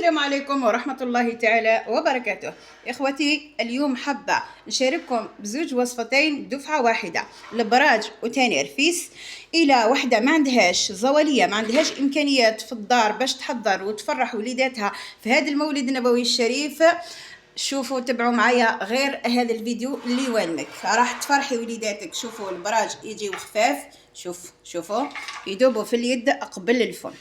السلام عليكم ورحمة الله تعالى وبركاته. إخوتي، اليوم حابة نشارككم بزوج وصفتين دفعة واحدة، البراج وتاني رفيس. إلى وحدة ما عندهاش زوالية، ما عندهاش إمكانيات في الدار باش تحضر وتفرح وليداتها في هذا المولد النبوي الشريف، شوفوا تبعوا معايا غير هذا الفيديو اللي يوالمك، راح تفرحي وليداتك. شوفوا البراج يجيو خفاف، شوفوا يدوبوا في اليد قبل الفم،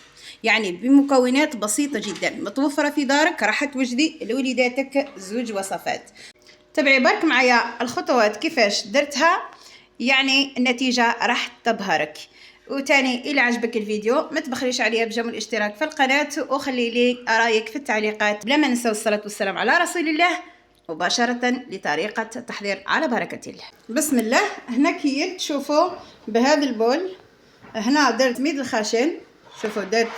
يعني بمكونات بسيطة جدا متوفرة في دارك، راح توجدي لوليداتك زوج وصفات. تبعي برك معايا الخطوات كيفاش درتها، يعني النتيجة راح تبهرك. وتاني إلى عجبك الفيديو ما تبخليش عليا بجمع الاشتراك في القناة، وخلي لي رايك في التعليقات، بلا ما ننسوا الصلاة والسلام على رسول الله. مباشرة لطريقة التحضير على بركة الله. بسم الله. هنا كي تشوفوا بهذا البول، هنا درت سميد الخشن، شوفوا درت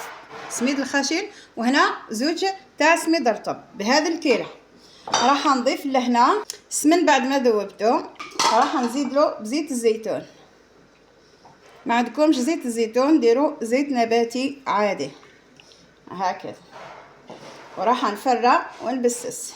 سميد الخشن، وهنا زوج تاع سميد رطب بهذا الكيلة. راح نضيف لهنا سمن بعد ما ذوبته، راح نزيد له بزيت الزيتون. ما عندكمش زيت الزيتون ديروا زيت نباتي عادي هكذا، وراح نفرع ونبسس.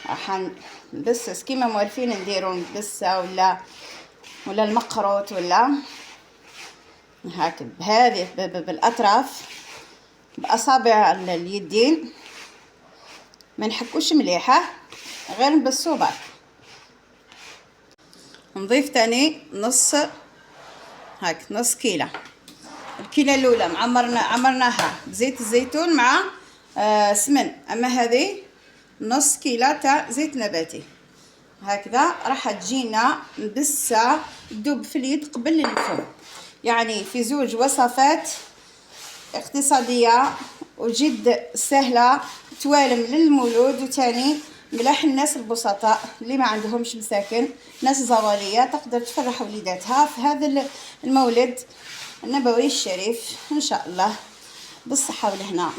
راح نبسس كيما موالفين نديروا نبسه ولا المقروط ولا هكذا بهذه بالاطراف باصابع اليدين، ما نحكوش مليحه، غير نبسو برك. نضيف تاني نص كيلة. الكيلة الاولى عمرناها بزيت الزيتون مع سمن، اما هذه نص كيلة تاع زيت نباتي هكذا. راح تجينا مبسه تدوب في اليد قبل الفم، يعني في زوج وصفات اقتصادية وجد سهلة توالم للمولود. وتاني ملاح الناس البسطاء اللي ما عندهمش مساكن، ناس زوالية تقدر تفرح وليداتها في هذا المولد النبوي الشريف ان شاء الله بالصحة والهنا.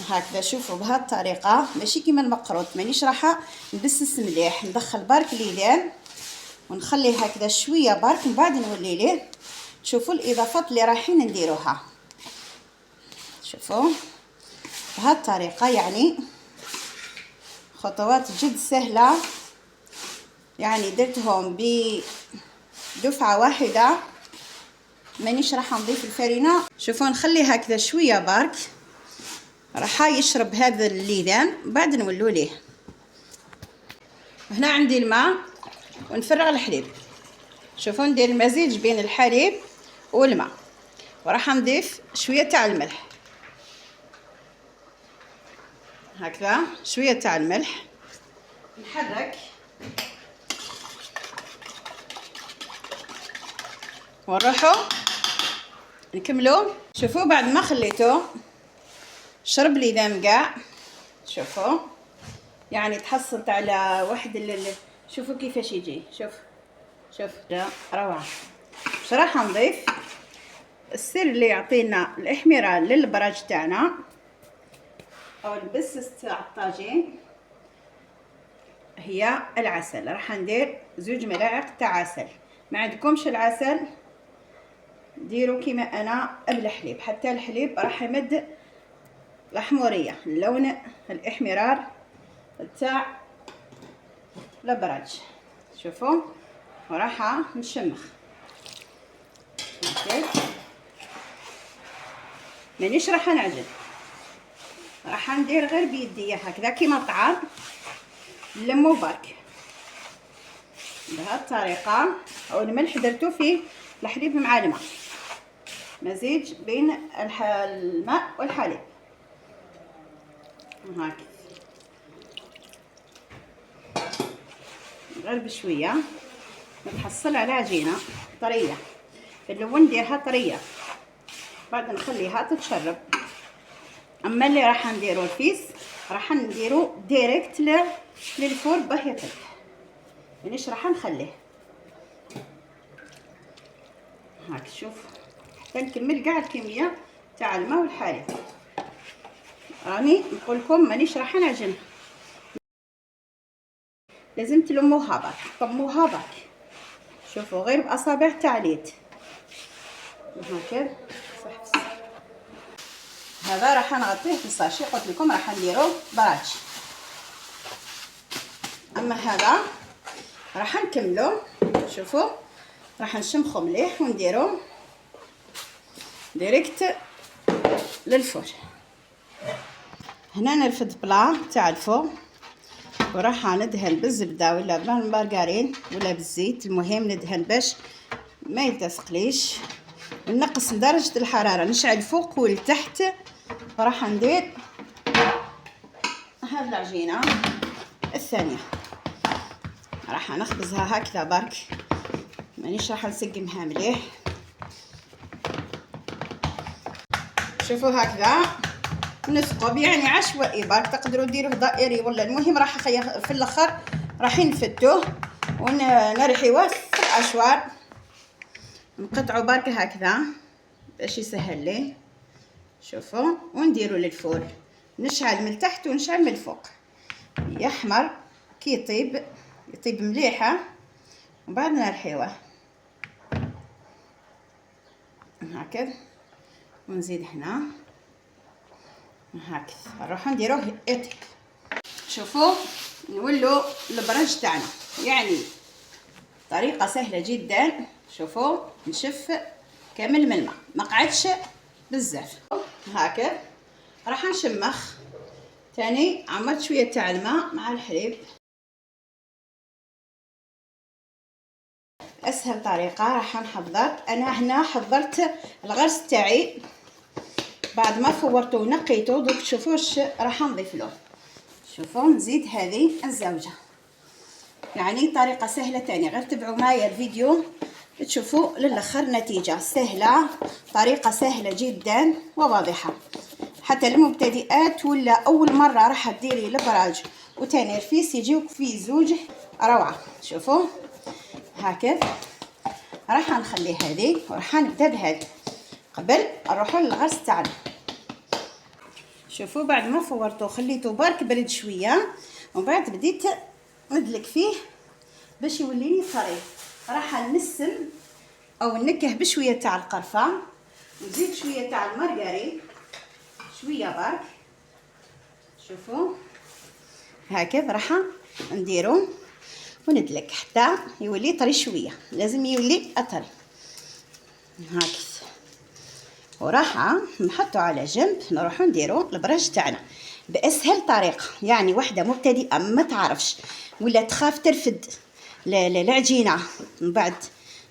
هكذا شوفوا بهذه الطريقة، ماشي كيما المقروط، مانيش راح نبسس مليح، ندخل برك ليدان ونخليه هكذا شوية برك، من بعد نولي ليه. شوفوا الاضافات اللي رايحين نديروها، شوفوا بهذه الطريقة، يعني خطوات جد سهلة، يعني درتهم بدفعة واحدة، مانيش راح نضيف الفرينة. شوفوا نخلي هكذا شوية برك، راح يشرب هذا الليذان، بعد نولو ليه. هنا عندي الماء ونفرغ الحليب، شوفوا ندير المزيج بين الحليب والماء، وراح نضيف شوية تاع الملح هكذا، شوية تاع الملح، نحرك ونروحوا نكملوا. شوفوا بعد ما خليته شرب لي ذا كاع، شوفوا يعني تحصلت على واحد شوفوا كيفاش يجي، شوف روعة. واش راح نضيف؟ السر اللي يعطينا الاحمرار للبراج تاعنا او البسس تاع الطاجين هي العسل. راح ندير 2 ملاعق تاع عسل، ما عندكمش العسل ديروا كيما انا بالحليب، حتى الحليب راح يمد الاحمريه، اللون الاحمرار تاع البراج. شوفوا وراح نشمخ مانيش راح نعجن، راح ندير غير بيدي هكذا كيما الطعام، نلمو برك بهذه الطريقه. او الملح درتو فيه الحليب مع الماء، مزيج بين الماء والحليب هكذا، غير بشويه نتحصل على عجينه طريه. في الاول نديرها طريه، بعد نخليها تتشرب. اما اللي راح نديرو الفيس راح نديرو ديريكت للفور باه يطيب، مانيش راح نخليه هاك. شوف حتى نكمل كاع الكميه تاع الماء والحليب، راني نقول لكم مانيش راح نعجن، لازم تلموها برك، طموها برك. شوفوا غير باصابع تاع اليد هكذا. هذا راح نغطيه في الساشي، قلت لكم راح نديرو براج. اما هذا راح نكملو، شوفوا راح نشمخو مليح ونديرو ديريكت للفرن. هنا نرفد بلا تاع الفوق وراح ندهن بالزبده ولا بالمارغرين ولا بالزيت، المهم ندهن باش ما يلتصقليش. ونقص درجه الحراره، نشعل فوق ولتحت. وراح ندير هاد العجينه الثانيه، راح نخبزها هكذا برك، مانيش راح نسقمها مليح. شوفوا هكذا نثقب، يعني عشوائي برك، تقدروا ديروه دائري ولا المهم راح في الاخر راح نفتوه ونرحيوه في الاشوار، نقطعوا برك هكذا باش يسهل لي. شوفوا ونديرو للفرن، نشعل من تحت ونشعل من الفوق، يحمر كي يطيب مليحه، وبعد نرحيوه هكذا. ونزيد هنا هكذا، نروح نديروه يطيب. شوفوا نولوا البرنج تاعنا، يعني طريقه سهله جدا. شوفوا نشف كامل من الماء، ما قعدش بزاف هكذا. راح نشمخ تاني، عملت شويه تاع الماء مع الحليب. اسهل طريقه راح نحضر، انا هنا حضرت الغرس تاعي بعد ما فورته ونقيته. دوك تشوفوا واش راح نضيف له. شوفوا نزيد هذه الزوجه، يعني طريقه سهله تاني، غير تبعوا معايا الفيديو تشوفوا للاخر نتيجه سهله، طريقه سهله جدا وواضحه حتى للمبتدئات ولا اول مره راح ديري البراج وتنرفيس يجيوك في زوج روعه. شوفوا هكذا راح نخلي هذه وراح نبدا بهذه قبل نروحوا للغرس تاعنا. شوفوا بعد ما فورته خليته برك برد شويه، ومن بعد بديت ندلك فيه باش يوليني طري. راح نسم او نكه بشويه تاع القرفه، نزيد شويه تاع المارغرين شويه برك. شوفوا هكذا راح نديرو وندلك حتى يولي طري شويه، لازم يولي اطري هكذا. وراح نحطو على جنب، نروحو نديرو البراج تاعنا باسهل طريقه. يعني وحده مبتدئه ما تعرفش ولا تخاف ترفد العجينه من بعد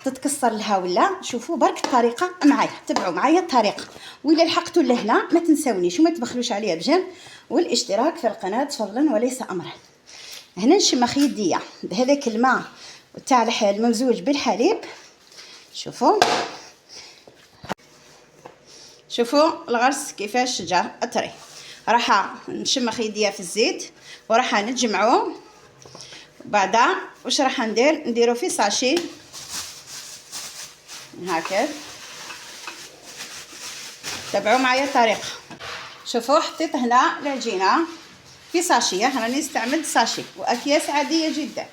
تتكسر لها ولا، شوفوا برك الطريقه معايا، تبعوا معايا الطريقه. وإلا لحقتوا لهنا ما تنساونيش وما تبخلوش عليا بجنب والاشتراك في القناه فضلا وليس امرا. هنا نشمخ يديا بهذاك الماء تاع الممزوج بالحليب. شوفوا الغرس كيفاش جا اطري. راح نشمخ يديا في الزيت وراح نجمعوه. بعدا واش راح نديرو في ساشي هكذا. تابعوا معايا الطريقه. شوفوا حطيت هنا العجينه في ساشيه، راني استعملت ساشي واكياس عاديه جدا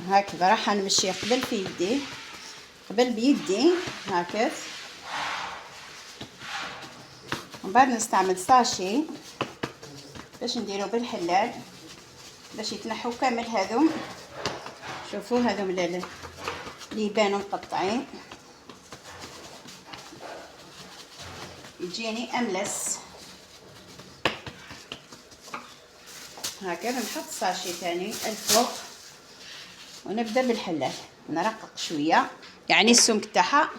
هكذا. راح نمشي قبل بيدي هكذا، ومن بعد نستعمل ساشي باش نديرو بالحلال باش يتنحو كامل هذوم. شوفوا هذوم اللي يبانوا مقطعين، يجيني املس هكذا. نحط ساشي تاني الفوق ونبدا بالحلال، نرقق شويه يعني السمك تاعها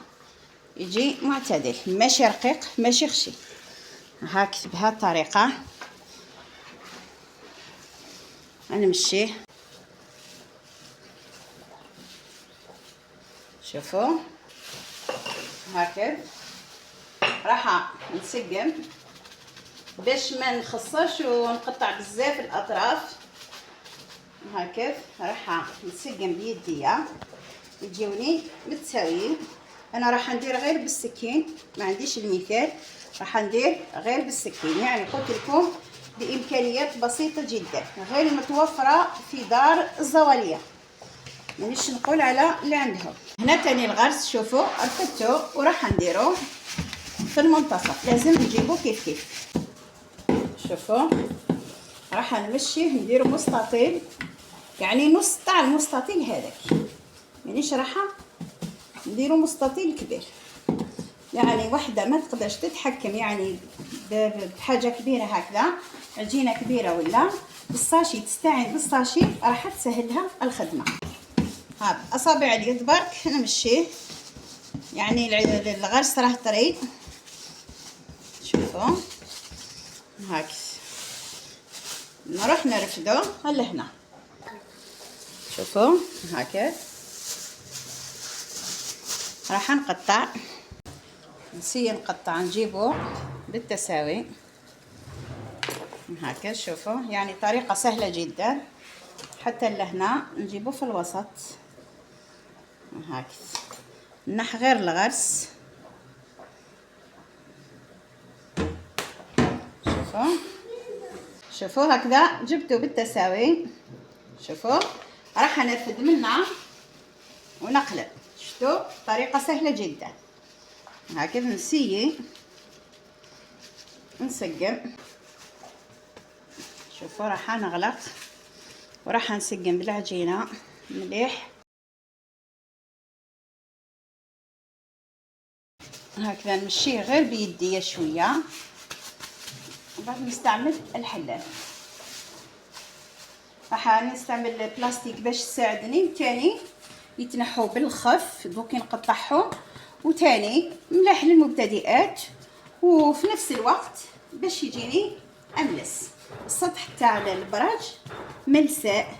يجي معتدل، ماشي رقيق ماشي خشن هكذا. بهذه الطريقه نمشيه. شوفوا هكذا راح نسقم باش ما نخصرش ونقطع بزاف الاطراف هكذا. راح نسقم بيديا يجيوني متساويين. انا راح ندير غير بالسكين، ما عنديش المثال، راح ندير غير بالسكين. يعني قلت لكم بامكانيات بسيطه جدا غير متوفره في دار الزواليه. مانيش نقول على اللي عندهم. هنا تاني الغرس شوفوا رفدته وراح نديرو في المنتصف، لازم نجيبو كيف كيف. شوفوا راح نمشيه نديرو مستطيل، يعني نص تاع المستطيل هذاك، مانيش راح نديرو مستطيل كبير، يعني وحده ما تقدرش تتحكم يعني بحاجه كبيره هكذا، عجينه كبيره ولا بالساشي، تستعين بالساشي راح تسهلها الخدمه. ها اصابع اليد برك نمشيه، يعني الغرس راه طري. شوفوا هاك نروح نرفدو لهنا. شوفوا هكا راح نقطع، نسي نقطع نجيبو بالتساوي هكا. شوفوا يعني طريقة سهلة جدا. حتى لهنا نجيبو في الوسط هكا، نح غير الغرس. شوفوا هكذا جبتو بالتساوي. شوفوا راح نرفد منها ونقلب. شفتوا طريقة سهلة جدا هكذا. نسيي نسقم. شوفوا راح نغلق وراح نسقم بالعجينة مليح هكذا. نمشيه غير بيدي شوية وبعد نستعمل الحلال. راح نستعمل بلاستيك باش تساعدني، تاني يتنحوا بالخف دوكي نقطعهم، وتاني ملاح للمبتدئات، وفي نفس الوقت باش يجيني املس. السطح تاع البراج ملساء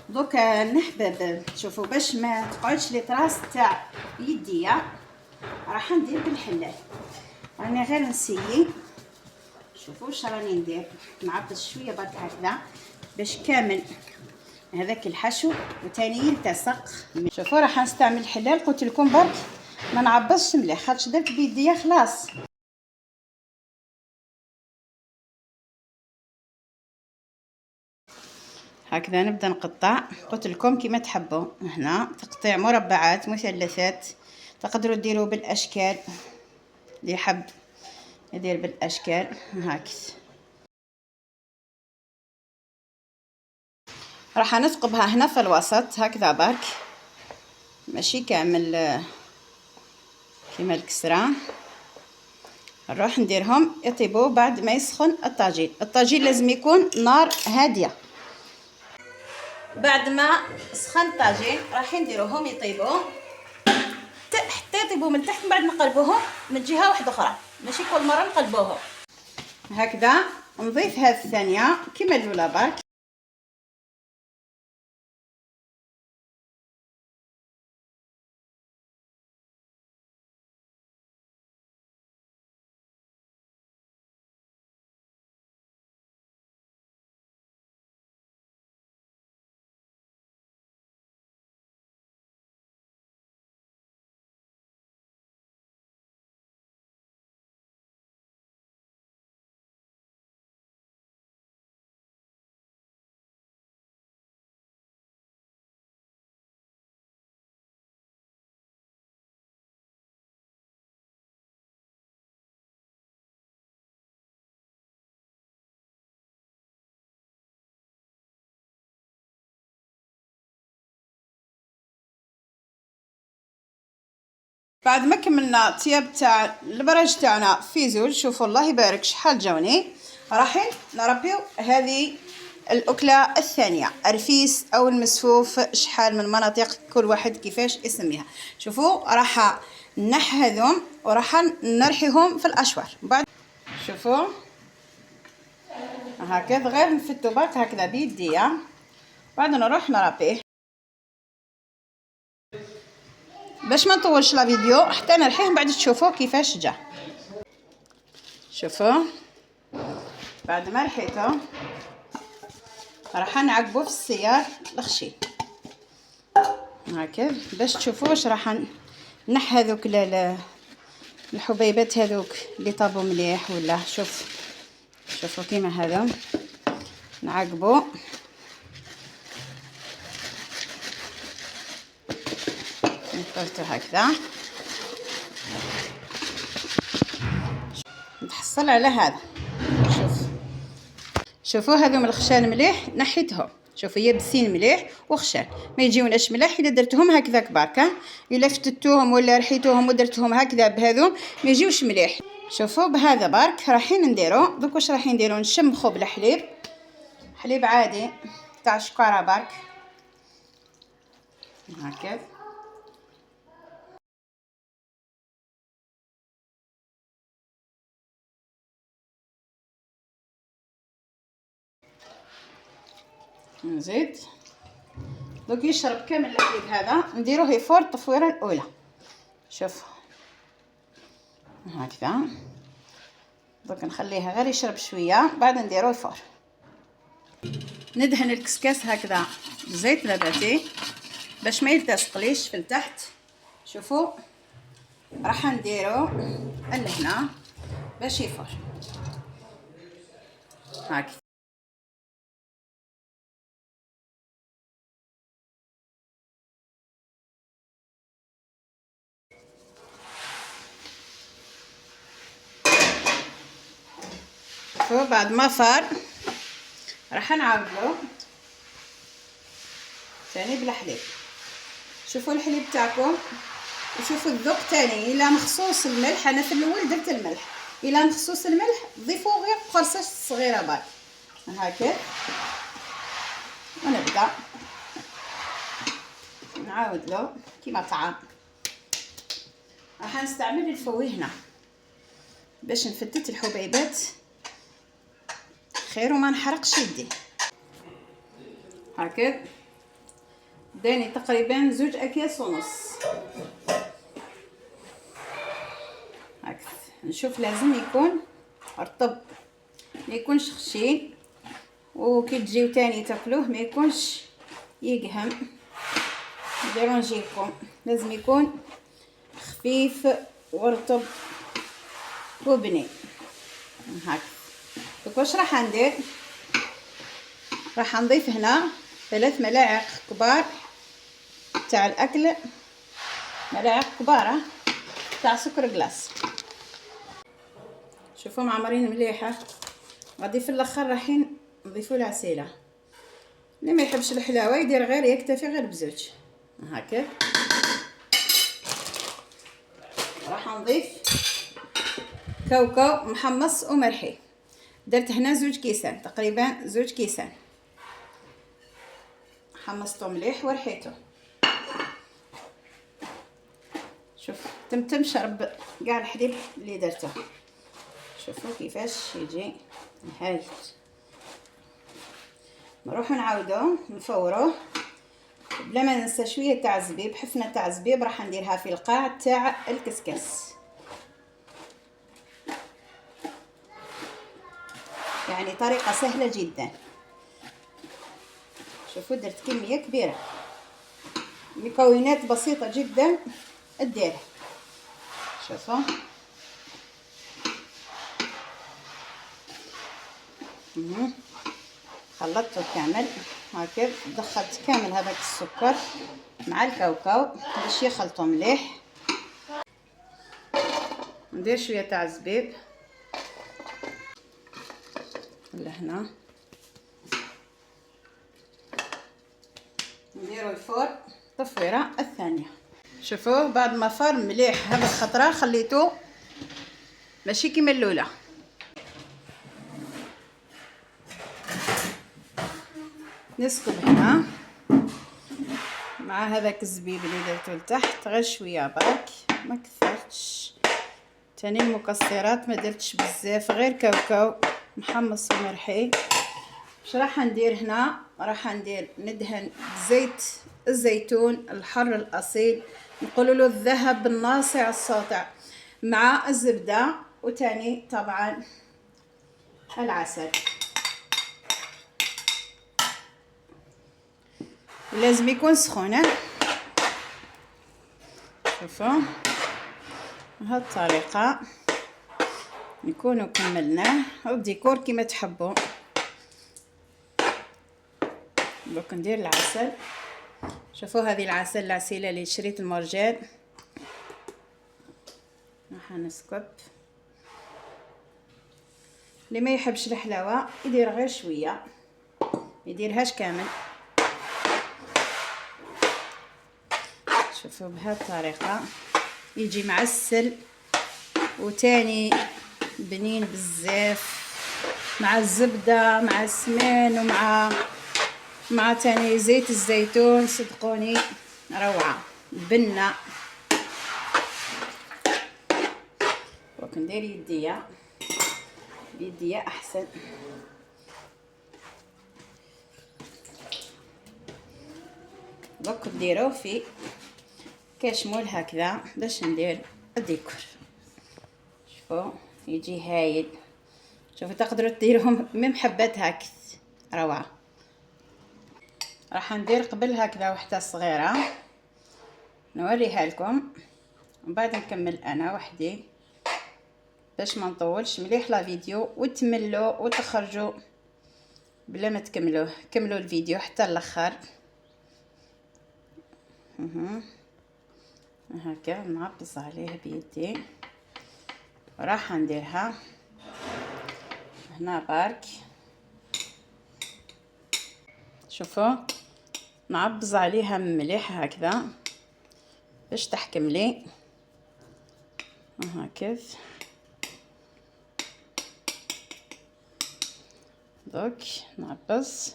دوكا نحبب. شوفوا باش ما تقعدش لي طراس تاع يديا راح ندير بالحلال. راني غير نسيي. شوفوا واش راني ندير، نعبس شويه برك هكذا باش كامل هذاك الحشو وتاني يلتصق. شوفوا راح نستعمل الحلال، قلت لكم برك ما نعبسش مليح خاطش درت بيديا خلاص. هكذا نبدا نقطع، قلت لكم كيما تحبوا. هنا تقطيع مربعات مثلثات، تقدروا ديروا بالاشكال اللي يحب يدير بالاشكال هكذا. راح نثقبها هنا في الوسط هكذا برك، ماشي كامل كيما الكسرة. نروح نديرهم يطيبوا بعد ما يسخن الطاجين. الطاجين لازم يكون نار هاديه. بعد ما سخن الطاجين راح نديروهم يطيبوا حتى يطيبوا من تحت، من بعد نقلبوهم من جهه واحده اخرى، ماشي كل مره نقلبوهم هكذا. نضيف هذه الثانيه كيما الاولى برك. بعد ما كملنا الطياب تاع البراج تاعنا في زوج، شوفوا الله يبارك شحال جاوني. راح نربيو هذه الاكله الثانيه، الرفيس او المسفوف، شحال من مناطق كل واحد كيفاش يسميها. شوفوا راح نحذهم وراح نرحيهم في الاشوار. بعد شوفوا هكذا غير نفتو برك هكذا بيديا، بعد نروح نربيه باش ما نطولش لا فيديو حتى نرحيه بعد تشوفوا كيفاش جا. شوفوا بعد ما رحيته راح نعقبو في السيار الخشي هكذا باش تشوفوا واش راح نح هذوك الحبيبات هذوك اللي طابوا مليح ولا. شوفوا كيما هذا نعقبو درته هكذا. نتحصل على هذا. شوفوا هذوما الخشان مليح نحيتهم. شوفوا يابسين مليح وخشان، ما يجيوناش مليح اذا درتهم هكذا كبار. الا فتتوهم ولا رحيتوهم ودرتهم هكذا بهذو ما يجيوش مليح. شوفوا بهذا برك رايحين نديرو دوك. واش رايحين نديرو؟ نشمخو بالحليب، حليب عادي تاع شكاره برك هكذا. نزيد دوك يشرب كامل الحليب هذا، نديروه يفور التفويره الاولى. شوف هكذا دوك نخليها غير يشرب شويه بعد نديروه يفور. ندهن الكسكاس هكذا بزيت نباتي باش ما يلتصقليش في التحت. شوفوا راح نديرو لهنا باش يفور هكذا. بعد ما فار راح نعاودلو ثاني بالحليب. شوفوا الحليب تاعكم وشوفوا الذوق تاني. الا مخصوص الملح، انا في الاول درت الملح، الا مخصوص الملح ضيفوا غير قرصه صغيره برك هكا. ونبدا نعاودلو كيما طعام. راح نستعمل الفوي هنا باش نفتت الحبيبات خير وما نحرقش يدي هكذا. داني تقريبا 2 أكياس ونص هكذا. نشوف لازم يكون رطب ما يكونش خشين، وكي تجيو تاني تاكلوه ما يكونش يقهم يديرونجيكم. لازم يكون خفيف ورطب وبني هكذا. دوك واش راح ندير؟ راح نضيف هنا 3 ملاعق كبار تاع الاكل، ملاعق كبار تاع سكر كلاص. شوفوا معمرين مليحه. غادي في الاخر رايحين نضيفوا العسيله. اللي ما يحبش الحلاوه يدير غير يكتفي غير بزوج هكا. راح نضيف كاوكاو محمص ومرحي. درت هنا 2 كيسان تقريبا، 2 كيسان حمصته مليح ورحيته. شوف تمتم شرب كاع الحليب اللي درته. شوفوا كيفاش يجي هايل. نروحو نعاودو نفوروه بلا ما ننسى شويه تاع زبيب، حفنه تاع زبيب راح نديرها في القاع تاع الكسكس. يعني طريقه سهله جدا. شوفوا درت كميه كبيره، مكونات بسيطه جدا اديرها. شوفوا خلطته كامل هكذا. دخلت كامل هذاك السكر مع الكاوكاو باش يخلطوا مليح. ندير شويه تاع زبيب لهنا، نديرو الفور التفويره الثانيه. شوفوه بعد ما فار مليح هذا الخطره خليته ماشي كيما الاولى. نسكب هنا مع هذاك الزبيب اللي درته لتحت غير شويه برك ما كثرتش. تاني المكسرات ما درتش بزاف غير كاوكاو محمص ومرحي. واش راح ندير هنا؟ راح ندهن بزيت الزيتون الحر الاصيل، نقولوا له الذهب الناصع الساطع، مع الزبده وتاني طبعا العسل. لازم يكون سخون. شوفوا بهذه الطريقه نكونوا كملناه. والديكور كما تحبوا. دوك ندير العسل. شوفوا هذه العسيلة اللي شريت المرجان، راح نسكب. اللي ما يحبش الحلاوه يدير غير شويه، يديرهاش كامل. شوفوا بهذه الطريقه يجي معسل وتاني بنين بزاف، مع الزبده مع السمن مع تاني زيت الزيتون. صدقوني روعه. بنه وكندير بيديا احسن. دوك نديروه في كشمول هكذا باش ندير الديكور. شوفوا يجي هايل. شوفوا تقدروا ديروهم من حبات هكذا روعه. راح ندير قبل هكذا وحده صغيره نوريها لكم، ومن بعد نكمل انا وحدي باش ما نطولش مليح لا فيديو وتملوا وتخرجوا بلا ما تكملوه. كملوا الفيديو حتى الاخر. هكا نعبز عليه بيدي وراح نديرها هنا برك. شوفوا نعبز عليها مليح هكذا باش تحكم لي هكذا. دوك نعبز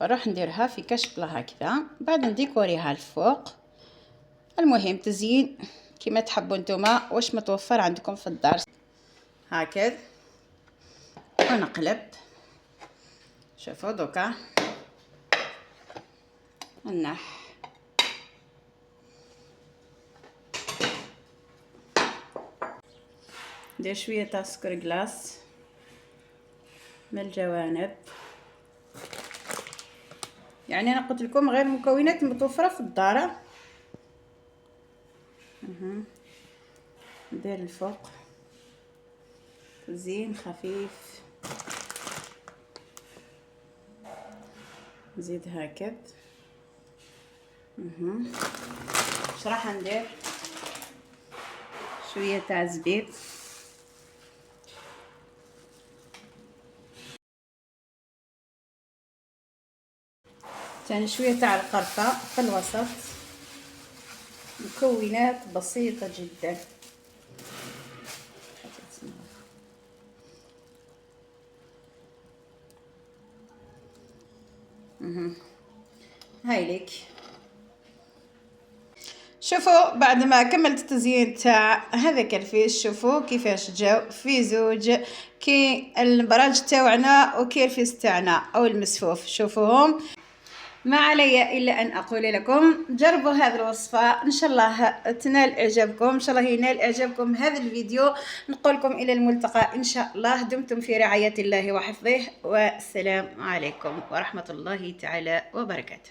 وراح نديرها في كشبله هكذا، بعد نديكوريها الفوق. المهم تزيين كيما تحبوا نتوما واش متوفر عندكم في الدار هكذا. ونقلب. شوفوا دوكا النح ندير شويه تاع سكر كلاص من الجوانب. يعني انا قلت لكم غير مكونات متوفره في الدار. ندير الفوق زين خفيف، نزيد هكذا. اش راح ندير شويه تاع زبيب. ثاني شويه تاع القرفه في الوسط. مكونات بسيطه جدا. هاي ليك. شوفوا بعد ما كملت التزيين تاع هذاك الفيش، شوفوا كيفاش جاو في زوج، كي البراج تاعنا وكي الفيس تاعنا او المسفوف. شوفوهم. ما علي الا ان اقول لكم جربوا هذه الوصفه، ان شاء الله تنال اعجابكم، ان شاء الله ينال اعجابكم هذا الفيديو. نقول لكم الى الملتقى ان شاء الله. دمتم في رعايه الله وحفظه، والسلام عليكم ورحمه الله تعالى وبركاته.